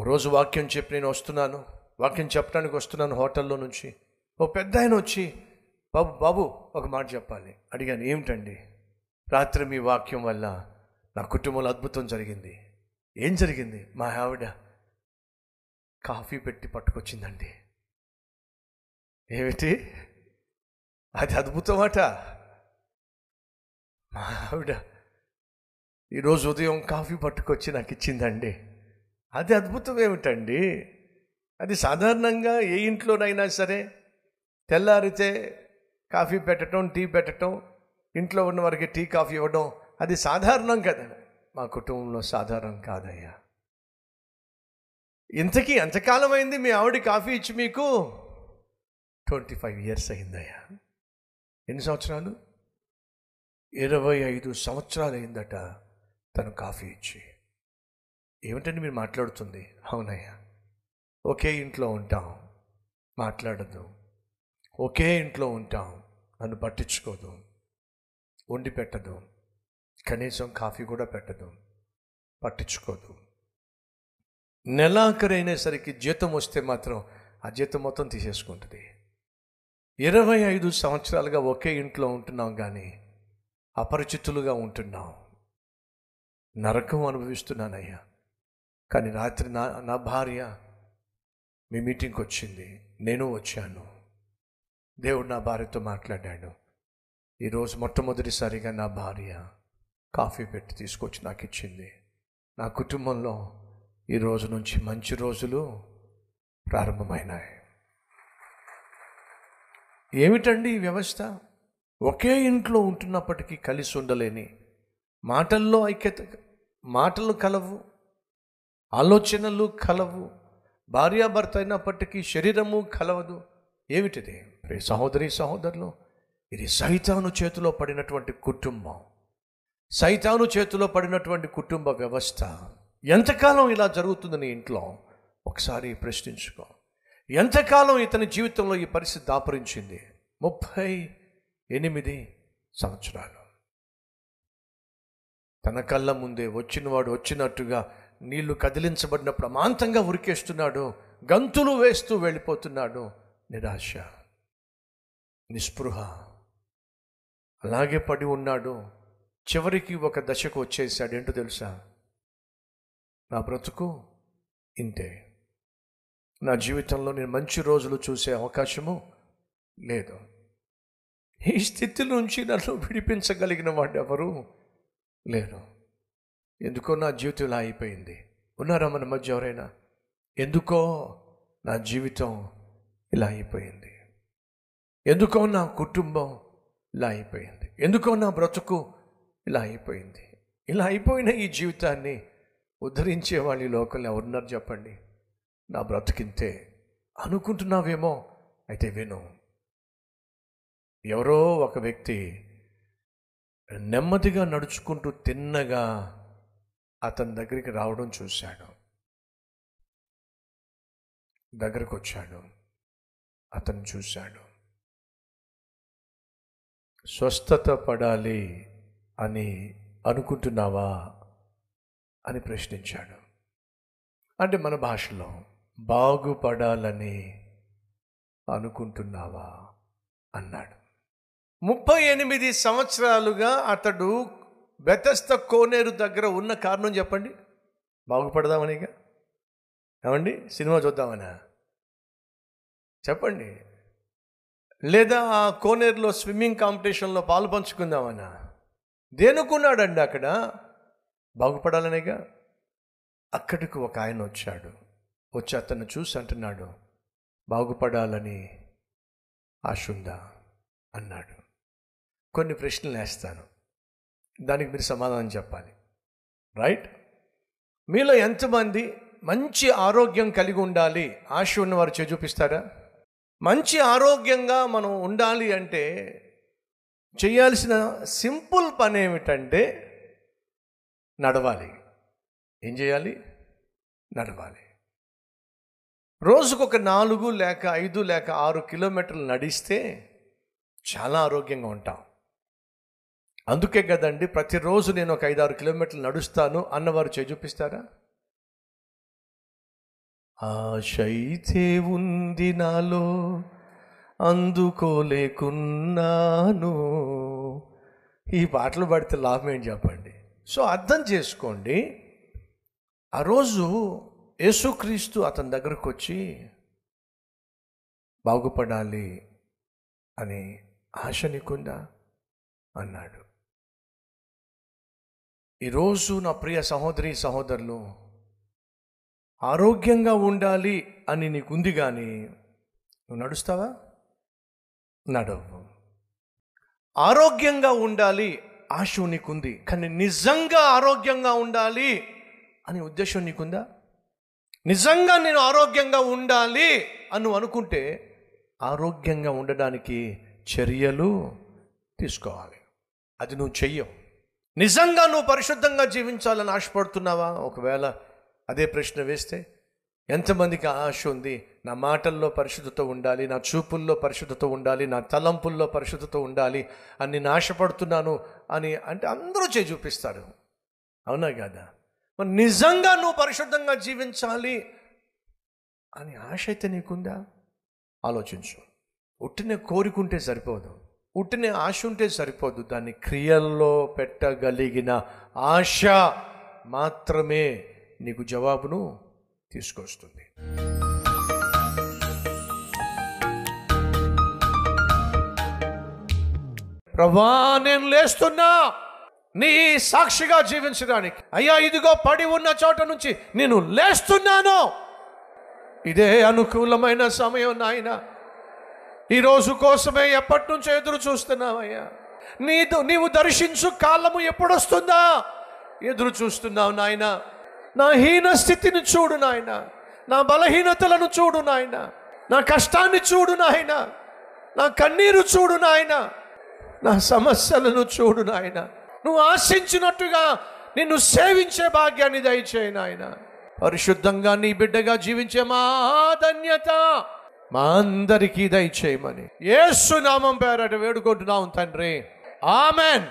రోజు వాక్యం చెప్పి నేను వస్తున్నాను, వాక్యం చెప్పడానికి వస్తున్నాను హోటల్లో నుంచి. ఓ పెద్ద ఆయన వచ్చి, బాబు బాబు ఒక మాట చెప్పాలి. అడిగాను, ఏమిటండి? రాత్రి మీ వాక్యం వల్ల నా కుటుంబంలో అద్భుతం జరిగింది. ఏం జరిగింది? మా ఆవిడ కాఫీ పెట్టి పట్టుకొచ్చిందండి. ఏమిటి? అది అద్భుతమట. మా ఆవిడ ఈరోజు ఉదయం కాఫీ పట్టుకొచ్చి నాకు ఇచ్చిందండి. అది అద్భుతం ఏమిటండి? అది సాధారణంగా ఏ ఇంట్లోనైనా సరే తెల్లారితే కాఫీ పెట్టడం, టీ పెట్టడం, ఇంట్లో ఉన్న వారికి టీ కాఫీ ఇవ్వడం అది సాధారణం కదా. మా కుటుంబంలో సాధారణం కాదయ్యా. ఇంతకీ ఎంతకాలం అయింది మీ ఆవిడ కాఫీ ఇచ్చి మీకు? 25 years అయిందయ్యా. ఎన్ని సంవత్సరాలు? 25 సంవత్సరాలు అయిందట తను కాఫీ ఇచ్చి. ఏమిటండి మీరు మాట్లాడుతుంది? అవునయ్యా, ఒకే ఇంట్లో ఉంటాం, మాట్లాడదు. ఒకే ఇంట్లో ఉంటాం, నన్ను పట్టించుకోదు, వండి పెట్టదు, కనీసం కాఫీ కూడా పెట్టదు, పట్టించుకోదు. నెలాఖరైనేసరికి జీతం వస్తే మాత్రం ఆ జీతం మొత్తం తీసేసుకుంటుంది. 25 సంవత్సరాలుగా ఒకే ఇంట్లో ఉంటున్నాం, కానీ అపరిచితులుగా ఉంటున్నాం. నరకం అనుభవిస్తున్నానయ్యా. కానీ రాత్రి నా భార్య మీ మీటింగ్కి వచ్చింది, నేను వచ్చాను. దేవుడు నా భార్యతో మాట్లాడాడు. ఈరోజు మొట్టమొదటిసారిగా నా భార్య కాఫీ పెట్టి తీసుకొచ్చి నాకు ఇచ్చింది. నా కుటుంబంలో ఈ రోజు నుంచి మంచి రోజులు ప్రారంభమైనాయి. ఏమిటండి ఈ వ్యవస్థ? ఒకే ఇంట్లో ఉంటున్నప్పటికీ కలిసి ఉండలేని, మాటల్లో ఐక్యత, మాటలు కలవు, ఆలోచనలు కలవు, భార్యాభర్త అయినప్పటికీ శరీరము కలవదు. ఏమిటిది? సహోదరి సహోదరులు, ఇది సైతాను చేతిలో పడినటువంటి కుటుంబం, సైతాను చేతిలో పడినటువంటి కుటుంబ వ్యవస్థ. ఎంతకాలం ఇలా జరుగుతుందని ఇంట్లో ఒకసారి ప్రశ్నించుకో. ఎంతకాలం ఇతని జీవితంలో ఈ పరిస్థితి దాపరించింది? 38 సంవత్సరాలు. తన కళ్ళ ముందే వచ్చినవాడు వచ్చినట్టుగా నీళ్లు కదిలించబడినప్పుడు అమాంతంగా ఉరికేస్తున్నాడు, గంతులు వేస్తూ వెళ్ళిపోతున్నాడు. నిరాశ, నిస్పృహ, అలాగే పడి ఉన్నాడు. చివరికి ఒక దశకు వచ్చేసాడు. ఏంటో తెలుసా? నా బ్రతుకు ఇంతే, నా జీవితంలో నేను మంచి రోజులు చూసే అవకాశము లేదు. ఈ స్థితి నుంచి నన్ను విడిపించగలిగిన వాడు ఎవరు లేరు. ఎందుకో నా జీవితం ఇలా అయిపోయింది. ఉన్నారా మన మధ్య ఎవరైనా? ఎందుకో నా జీవితం ఇలా అయిపోయింది, ఎందుకో నా కుటుంబం ఇలా అయిపోయింది, ఎందుకో నా బ్రతుకు ఇలా అయిపోయింది. ఇలా అయిపోయిన ఈ జీవితాన్ని ఉద్ధరించే వాళ్ళు ఈ లోకంలో ఎవరున్నారు చెప్పండి? నా బ్రతుకింతే అనుకుంటున్నావేమో? అయితే విను. ఎవరో ఒక వ్యక్తి నెమ్మదిగా నడుచుకుంటూ తిన్నగా అతని దగ్గరికి రావడం చూశాడు. దగ్గరకు వచ్చాడు, అతను చూశాడు. స్వస్థత పడాలి అని అనుకుంటున్నావా అని ప్రశ్నించాడు. అంటే మన భాషలో బాగుపడాలని అనుకుంటున్నావా అన్నాడు. 38 సంవత్సరాలుగా అతడు బెతెస్త కోనేరు దగ్గర ఉన్న కారణం చెప్పండి? బాగుపడదామనిగా? ఏమండి, సినిమా చూద్దామనా? చెప్పండి. లేదా ఆ కోనేరులో స్విమ్మింగ్ కాంపిటీషన్లో పాలు పంచుకుందామనా? దేనుకున్నాడండి అక్కడ? బాగుపడాలనేగా. అక్కడికి ఒక ఆయన వచ్చాడు. వచ్చి అతన్ని చూసి అంటున్నాడు, బాగుపడాలని ఆశ ఉందా అన్నాడు. కొన్ని ప్రశ్నలు వేస్తాను, దానికి మీరు సమాధానం చెప్పాలి. రైట్? మీలో ఎంతమంది మంచి ఆరోగ్యం కలిగి ఉండాలి ఆశ ఉన్నవారు చేయి చూపిస్తారా? మంచి ఆరోగ్యంగా మనం ఉండాలి అంటే చేయాల్సిన సింపుల్ పని ఏమిటంటే నడవాలి. ఏం చేయాలి? నడవాలి. రోజుకొక 4 లేక 5 లేక 6 కిలోమీటర్లు నడిస్తే చాలా ఆరోగ్యంగా ఉంటాం. అందుకే కదండి ప్రతిరోజు నేను ఒక 5-6 కిలోమీటర్లు నడుస్తాను అన్నవారు చేయి చూపిస్తారా? ఆశైతే ఉంది నాలో, అందుకోలేకున్నాను. ఈ పాటలు పాడితే లాభం ఏంటి చెప్పండి? సో అర్థం చేసుకోండి, ఆ రోజు యేసుక్రీస్తు అతని దగ్గరకు వచ్చి బాగుపడాలి అని ఆశ నీకుందా అన్నాడు. ఈరోజు నా ప్రియ సహోదరి సహోదరులు, ఆరోగ్యంగా ఉండాలి అని నీకుంది, కానీ నువ్వు నడుస్తావా? నడవు. ఆరోగ్యంగా ఉండాలి ఆశ నీకుంది, కానీ నిజంగా ఆరోగ్యంగా ఉండాలి అని ఉద్దేశం నీకుందా? నిజంగా నేను ఆరోగ్యంగా ఉండాలి అని నువ్వు అనుకుంటే ఆరోగ్యంగా ఉండడానికి చర్యలు తీసుకోవాలి. అది నువ్వు చెయ్యవు. నిజంగా నువ్వు పరిశుద్ధంగా జీవించాలని ఆశపడుతున్నావా? ఒకవేళ అదే ప్రశ్న వేస్తే, ఎంతమందికి ఆశ ఉంది, నా మాటల్లో పరిశుద్ధత ఉండాలి, నా చూపుల్లో పరిశుద్ధత ఉండాలి, నా తలంపుల్లో పరిశుద్ధత ఉండాలి అని నేను ఆశపడుతున్నాను అని అంటే అందరూ చేయి చూపిస్తారు. అవునా కదా? మరి నిజంగా నువ్వు పరిశుద్ధంగా జీవించాలి అని ఆశ అయితే నీకుందా? ఆలోచించు. ఉట్టినే కోరుకుంటే సరిపోదు, ఉట్టినే ఆశ ఉంటే సరిపోదు. దాన్ని క్రియల్లో పెట్టగలిగిన ఆశ మాత్రమే నీకు జవాబును తీసుకొస్తుంది. ప్రభువా, నేను లేస్తున్నా నీ సాక్షిగా జీవించడానికి. అయ్యా, ఇదిగో పడి ఉన్న చోట నుంచి నేను లేస్తున్నాను. ఇదే అనుకూలమైన సమయం నాయన. ఈరోజు కోసమే ఎప్పటి నుంచో ఎదురు చూస్తున్నావయ్యా. నీవు దర్శించు కాలము ఎప్పుడొస్తుందా ఎదురు చూస్తున్నావు నాయన. నా హీన స్థితిని చూడు నాయన, నా బలహీనతలను చూడు నాయన, నా కష్టాన్ని చూడు నాయన, నా కన్నీరు చూడు నాయన, నా సమస్యలను చూడు నాయన. నువ్వు ఆశించినట్టుగా నిన్ను సేవించే భాగ్యాన్ని దయచేయి నాయన. పరిశుద్ధంగా నీ బిడ్డగా జీవించే మా ధన్యత మా అందరికీ దయచేయమని యేసు నామం పేరట వేడుకుంటున్నాం తండ్రి. ఆమెన్.